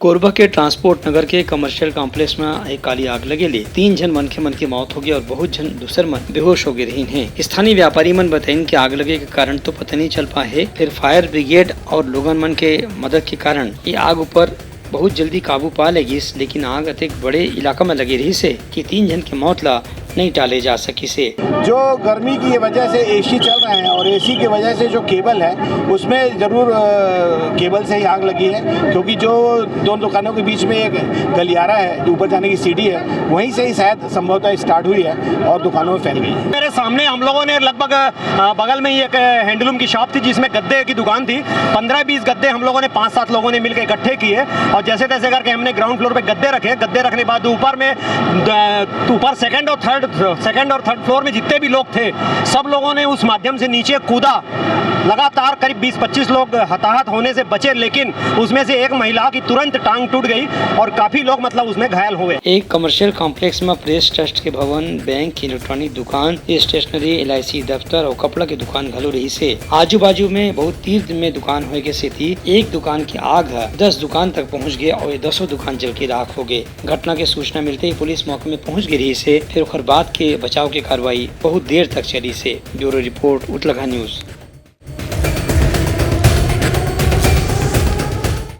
कोरबा के ट्रांसपोर्ट नगर के commercial complex में एक काली आग लगेली 3 जन मन की मौत हो गई और बहुत जन दूसर मन बेहोश हो गए रही हैं। स्थानीय व्यापारी मन बताइन कि आग लगे के कारण तो पता नहीं चल पाए है। फिर फायर ब्रिगेड और लोगन मन के मदद के कारण ये आग ऊपर बहुत जल्दी काबू पा लेगी, लेकिन आग अतिक बड़े इलाका में लगी रही से कि 3 जन की मौत ला नहीं टाले जा सकी से। जो गर्मी की वजह से एसी चल रहे हैं और एसी की वजह से जो केबल है उसमें ज़रूर केबल से ही आग लगी है, क्योंकि जो दोनों दुकानों के बीच में एक गलियारा है, ऊपर जाने की सीढ़ी है, वहीं से ही शायद संभवतः स्टार्ट हुई है और दुकानों में फैल गई। मेरे सामने हम लोगों ने लगभग बगल में ही एक हैंडलूम की शॉप थी जिसमें गद्दे की दुकान थी। 15-20 गद्दे हम लोगों ने 5-7 लोगों ने मिलकर इकट्ठे किए और जैसे तैसे करके हमने ग्राउंड फ्लोर पे गद्दे रखे। गद्दे रखने के बाद ऊपर सेकंड और थर्ड फ्लोर में जितने भी लोग थे सब लोगों ने उस माध्यम से नीचे कूदा। लगातार करीब 20-25 लोग हताहत होने से बचे, लेकिन उसमें से एक महिला की तुरंत टांग टूट गई और काफी लोग उसमें घायल हुए। एक कमर्शियल कॉम्प्लेक्स में प्रेस ट्रस्ट के भवन, बैंक, इलेक्ट्रॉनिक दुकान, स्टेशनरी, LIC दफ्तर और कपड़ा की दुकान घलो रही से। आजू बाजू में बहुत तीर में दुकान होए के स्थिति, एक दुकान की आग 10 दुकान तक पहुंच गए और 10 दुकान जल के राख हो गए। घटना की सूचना मिलते ही पुलिस मौके में पहुंच गई रही से। फिर बाद के बचाव की कार्रवाई बहुत देर तक चली से। ब्यूरो रिपोर्ट, उत्तलखा न्यूज।